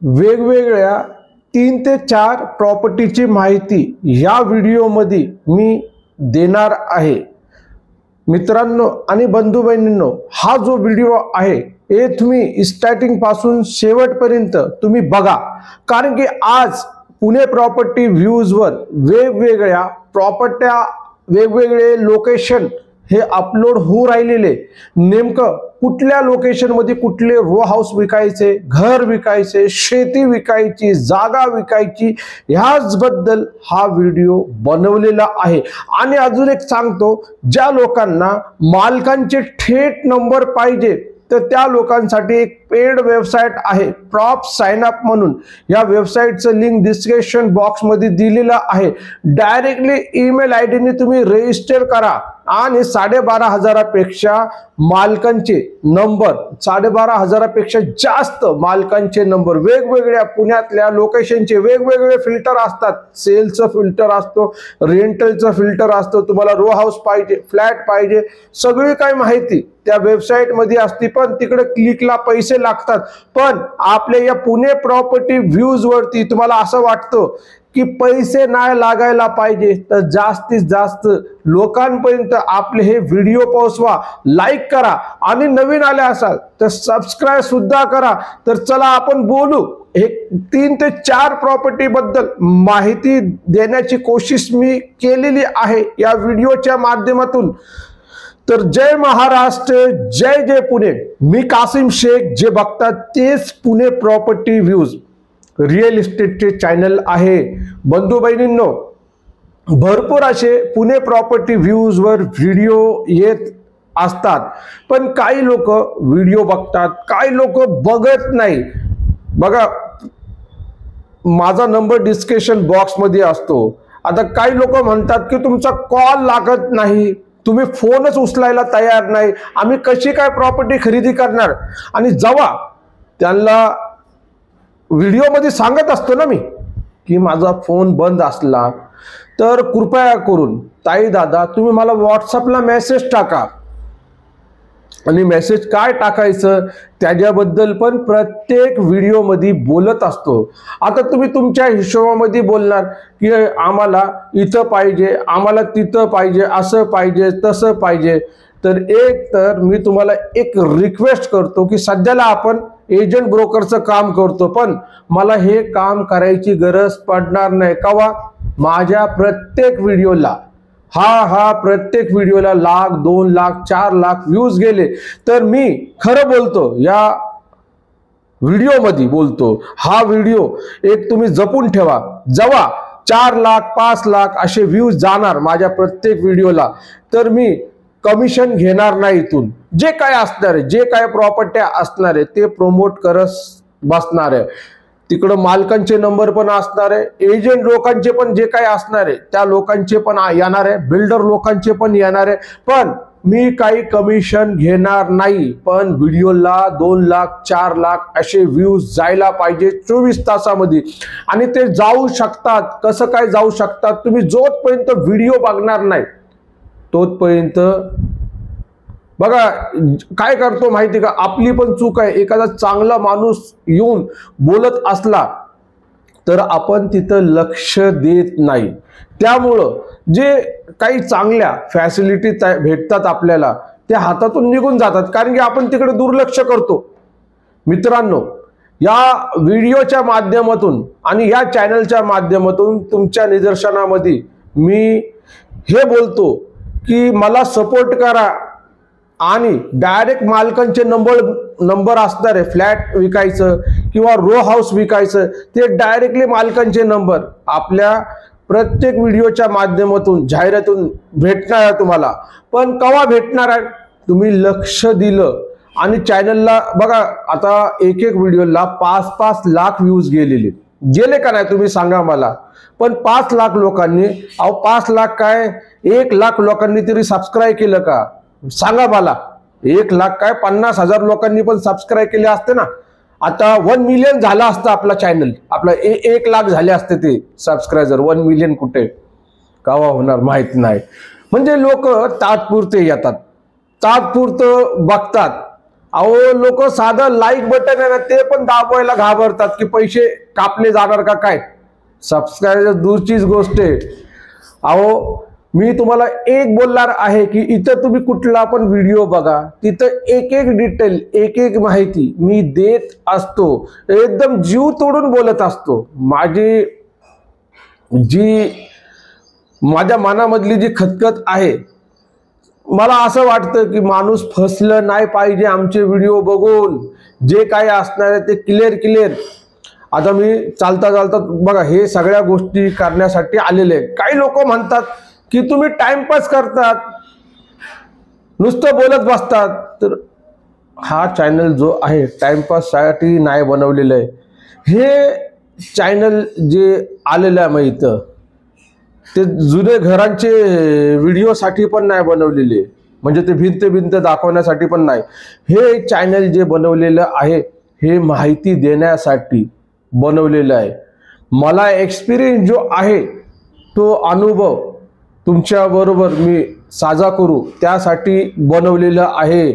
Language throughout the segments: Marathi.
वेगवेगळ्या 3 ते 4 प्रॉपर्टीची माहिती या व्हिडिओमध्ये मी देणार आहे। मित्रांनो आणि बंधू बहिणींनो, हा जो व्हिडिओ आहे हे तुम्ही स्टार्टिंग पासून शेवटपर्यंत तुम्ही बघा, कारण की आज पुणे प्रॉपर्टी व्ह्यूज वर वेगवेगळ्या प्रॉपर्ट्या वेगवेगळे लोकेशन हे अपलोड होऊ राहिलेले। नेमकं कुठल्या लोकेशन मध्ये कुठले रो हाऊस विकायचे, घर विकायचे, शेती विकायची, जागा विकायची, ह्याच बद्दल हा व्हिडिओ बनवलेला आहे। आणि अजून एक सांगतो, ज्या लोकांना मालकांचे थेट नंबर पाहिजे तर त्या लोकांसाठी एक पेड वेबसाईट आहे प्रॉप साइन अप म्हणून। या वेबसाईटचं लिंक डिस्क्रिप्शन बॉक्स मध्ये दिलेलं आहे। डायरेक्टली ईमेल आयडी ने तुम्ही रजिस्टर करा आणि 12,500 पेक्षा मालकांचे नंबर, 12,500 पेक्षा जास्त मालकांचे नंबर, वेगवेगळ्या पुण्यातल्या लोकेशनचे वेगवेगळे फिल्टर असतात। सेलचं फिल्टर असतो, रेंटलचं फिल्टर असतो, तुम्हाला रो हाऊस पाहिजे, फ्लॅट पाहिजे, सगळी काही माहिती त्या वेबसाईट मध्ये असते। पण तिकडे क्लिकला पैसे लागतात। पण आपल्या या पुणे प्रॉपर्टी व्ह्यूज वरती तुम्हाला असं वाटतं की पैसे नाही लागायला पाहिजे, तर जास्तीत जास्त लोकांपर्यंत आपले हे व्हिडिओ पोहोचवा, लाईक करा आणि नवीन आले असाल तर सबस्क्राइब सुद्धा करा। तर चला आपण बोलू। एक 3 ते 4 प्रॉपर्टी बद्दल माहिती देण्याची कोशिश मी केलेली आहे या व्हिडिओच्या माध्यमातून। तर जय महाराष्ट्र, जय जय पुणे। मी कासिम शेख, जे बघतात तेच पुणे प्रॉपर्टी व्ह्यूज रिअल इस्टेटचे चॅनल आहे। बंधू बहिणींनो, भरपूर असे पुणे प्रॉपर्टी व्ह्यूज वर व्हिडिओ येत असतात, पण काही लोक व्हिडिओ बघतात, काही लोक बघत नाही। बघा, माझा नंबर डिस्क्रिप्शन बॉक्स मध्ये असतो। आता काही लोक म्हणतात की तुमचा कॉल लागत नाही, तुम्ही फोनच उचलायला तयार नाही, आम्ही कशी काय प्रॉपर्टी खरेदी करणार। आणि जेव्हा त्यांना व्हिडिओ मध्ये सांगत असतो ना मी की माझा फोन बंद असला तर कृपया करून ताई दादा तुम्ही मला व्हॉट्सअपला मेसेज टाका। आणि मेसेज काय टाकायचं त्याच्याबद्दल पण प्रत्येक व्हिडिओ मध्ये बोलत असतो। आता तुम्ही तुमच्या हिशोबामध्ये बोलणार की आम्हाला इथं पाहिजे, आम्हाला तिथं पाहिजे, असं पाहिजे, तसं पाहिजे। तर मी तुम्हाला एक रिक्वेस्ट करतो की सध्याला आपण एजंट ब्रोकरचं काम करतो, पण मला हे काम करायची गरज पडणार नाही। कवा? माझ्या प्रत्येक व्हिडिओला प्रत्येक व्हिडिओला 1,00,000, 2,00,000, 4,00,000 व्ह्यूज गेले तर मी खरं बोलतो, या व्हिडिओ मध्ये बोलतो। हा व्हिडिओ एक तुम्ही जपून ठेवा। जेव्हा 4,00,000, 5,00,000 असे व्ह्यूज जाणार माझ्या प्रत्येक व्हिडिओला, तर मी कमिशन घेणार नाही। इथून जे काय असणार आहे, जे काय प्रॉपर्ट्या असणार आहे ते प्रमोट करत बसणार आहे। तिकडे मालकांचे नंबर पण असणार आहे, एजंट लोकांचे पण जे काय असणार आहे त्या लोकांचे पण येणार आहे, बिल्डर लोकांचे पण येणार आहे। पण मी काही कमिशन घेणार नाही। पण व्हिडिओला 2,00,000, 4,00,000 असे व्ह्यूज जायला पाहिजे 24 तासामध्ये। आणि ते जाऊ शकतात, कसं काय जाऊ शकतात, तुम्ही जोपर्यंत व्हिडिओ बघणार नाही तोपर्यंत। बघा काय करतो माहिती का, आपली पण चूक आहे। एखादा चांगला माणूस येऊन बोलत असला तर आपण तिथं लक्ष देत नाही। त्यामुळं जे काही चांगल्या फॅसिलिटी भेटतात आपल्याला त्या हातातून निघून जातात, कारण की आपण तिकडे दुर्लक्ष करतो। मित्रांनो, या व्हिडिओच्या माध्यमातून आणि या चॅनलच्या माध्यमातून तुमच्या निदर्शनामध्ये मी हे बोलतो की मला सपोर्ट करा आणि डायरेक्ट मालकांचे नंबर असणार आहे, फ्लॅट विकायचं किंवा रो हाऊस विकायचं, ते डायरेक्टली मालकांचे नंबर आपल्या प्रत्येक व्हिडिओच्या माध्यमातून जाहिरातून भेटणार आहे तुम्हाला। पण केव्हा भेटणार आहे, तुम्ही लक्ष दिलं आणि चॅनलला बघा, आता एक व्हिडिओला 5-5 लाख व्ह्यूज गेले का नाही तुम्ही सांगा मला। पण 5 लाख लोकांनी, 5 लाख काय 1 लाख लोकांनी तरी सबस्क्राईब केलं का सांगा मला। 1 लाख काय 50,000 लोकांनी पण सबस्क्राईब केले असते ना, आता 1 मिलियन झाला असता आपला चॅनल, आपला 1 लाख झाले असते ते सबस्क्रायबर। 1 मिलियन कुठे केव्हा होणार माहित नाही। म्हणजे लोक तात्पुरते येतात, तात्पुरतं बघतात अहो लोक साधं लाईक बटन आहे ना ते पण दाबवायला घाबरतात की पैसे कापले जाणार का काय. सबस्क्राईबर दूरचीच गोष्ट आहे. अहो मी तुम्हाला एक बोलणार आहे की इथं तुम्ही कुठला पण व्हिडिओ बघा, तिथं एक एक डिटेल एक एक माहिती मी देत असतो, एकदम जीव तोडून बोलत असतो. माझ्या मनामधली जी खतखत आहे, मला असं वाटतं की माणूस फसलं नाही पाहिजे आमचे व्हिडिओ बघून. जे काही असणार आहे ते क्लिअर. आता मी चालता चालता बघा हे सगळ्या गोष्टी करण्यासाठी आलेले आहे. काही लोक म्हणतात की तुम्ही टाइमपास करतात, नुसतं बोलत बसतात. तर हा चॅनल जो आहे टाइमपास साठी नाही बनवलेलं आहे. हे चॅनल जे आलेलं आहे माहिती ते जुने घरांचे व्हिडिओसाठी पण नाही बनवलेले, म्हणजे ते भिंत दाखवण्यासाठी पण नाही. हे चॅनल जे बनवलेलं आहे हे माहिती देण्यासाठी बनवलेलं आहे. मला एक्सपिरियन्स जो आहे तो अनुभव तुमच्या बरोबर मी साझा करू त्यासाठी बनवलेलं आहे.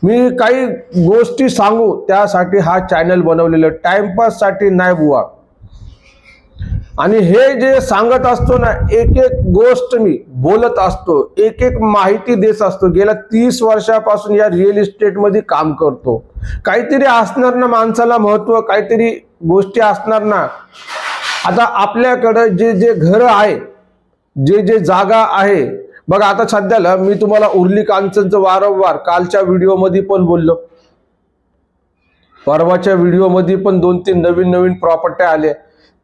मी काही गोष्टी सांगू त्यासाठी हा चॅनल बनवलेलं, टाइमपास साठी नाही बुवा. आणि हे जे सांगत असतो ना, एक एक गोष्ट मी बोलत असतो, एक एक माहिती देत असतो. गेल्या 30 वर्षापासून या रिअल इस्टेट मध्ये काम करतो. काहीतरी असणार ना माणसाला महत्व, काहीतरी गोष्टी असणार ना. आता आपल्याकडे जे घर आहे, जे जागा आहे बघा, आता सध्याला मी तुम्हाला उर्ली कांचनचं वारंवार कालच्या व्हिडिओ मध्ये पण बोललो, परवाच्या व्हिडिओ मध्ये पण 2-3 नवीन प्रॉपर्ट्या आल्या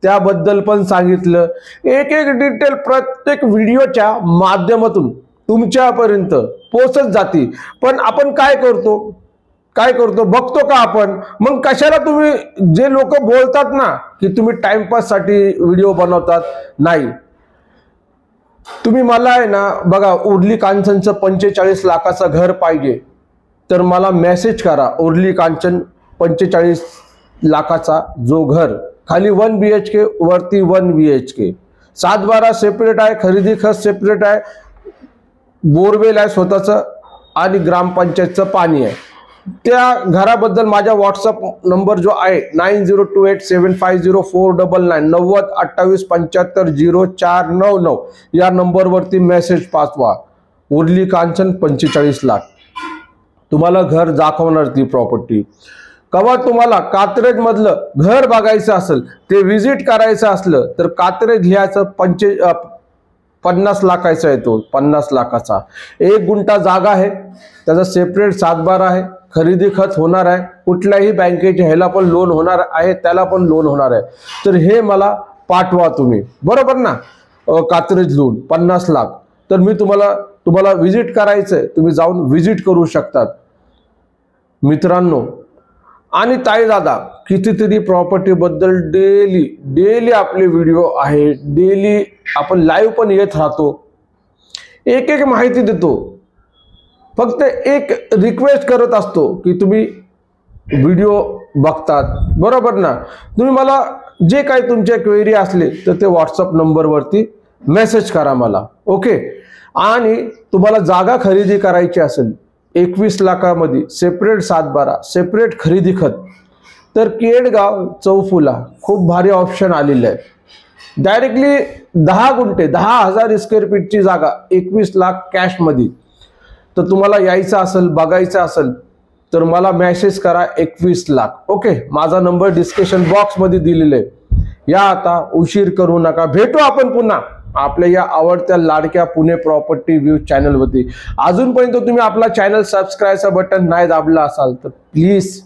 त्याबद्दल पण सांगितलं. एक एक डिटेल प्रत्येक व्हिडिओच्या माध्यमातून तुमच्यापर्यंत पोहोचत जाते. पण आपण काय करतो बघतो का आपण? मग कशाला तुम्ही जे लोक बोलतात ना की तुम्ही टाइमपास साठी व्हिडिओ बनवतात, नाही. तुम्ही मला आहे ना बघा, उर्ली कांचनचं 45 लाखाचं घर पाहिजे तर मला मेसेज करा. उर्ली कांचन 45 लाखाचा जो घर, खाली 1 BHK वरती 1 BHK, 7-12 सेपरेट आहे, खरेदी खत सेपरेट आहे, बोरवेल आहे स्वतःचं आणि ग्रामपंचायतचं पाणी आहे. त्या घराबद्दल माझा व्हॉट्सअप नंबर जो आहे 9028750499 9028750499 या नंबरवरती मेसेज पाठवा. उर्ली कांचन 45 लाख तुम्हाला घर दाखवणार ती प्रॉपर्टी. कवा तुम्हाला कात्रज मधलं घर बघायचं असेल, ते विजिट करायचं असलं तर कात्रज लिहायचं 50 लाखाचा आहे तो, 50 लाखाचा 1 गुंठा जागा आहे, त्याचा सेपरेट 7-12 आहे, खरेदी खत होणार आहे, कुठल्याही बँकेच्या ह्याला पण लोन होणार आहे, त्याला पण लोन होणार आहे. तर हे मला पाठवा तुम्ही, बरोबर ना. कात्रज लोन 50 लाख. तर मी तुम्हाला विजिट करायचंय, तुम्ही जाऊन विजिट करू शकतात मित्रांनो. आणि ताई दादा कितीतरी प्रॉपर्टी बद्दल डेली आपले व्हिडिओ आहे, डेली आपण लाईव्ह पण येत राहतो, एक एक माहिती देतो. फक्त एक रिक्वेस्ट करत असतो की तुम्ही व्हिडिओ बघतात, बरोबर ना. तुम्ही मला जे काही तुमच्या क्वेरी असले तर ते व्हॉट्सअप नंबरवरती मेसेज करा मला, ओके. आणि तुम्हाला जागा खरेदी करायची असेल 21 लाखामध्ये सेपरेट 7-12 सेपरेट खरेदी खत, तर केडगाव चौफुला खूप भारी ऑप्शन आलेलं आहे. डायरेक्टली 10 गुंठे 10,000 स्क्वेअर फीटची जागा 21 लाख कॅश मध्ये. तर तुम्हाला यायचं असेल, बघायचं असेल तर मला मेसेज करा 21 लाख, ओके. माझा नंबर डिस्क्रिप्शन बॉक्स मध्ये दिलेला आहे. या आता उशीर करू नका, भेटू आपण पुन्हा आपल्या या आवडत्या लाडक्या पुणे प्रॉपर्टी व्ह्यू चॅनल वरती. अजूनपर्यंत तुम्ही आपला चॅनल सबस्क्राईबचं बटन नाही दाबला असाल तर प्लीज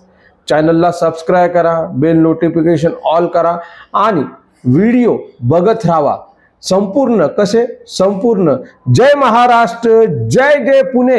चॅनलला सबस्क्राईब करा, बेल नोटिफिकेशन ऑल करा आणि व्हिडिओ बघत राहा संपूर्ण. जय महाराष्ट्र, जय पुणे.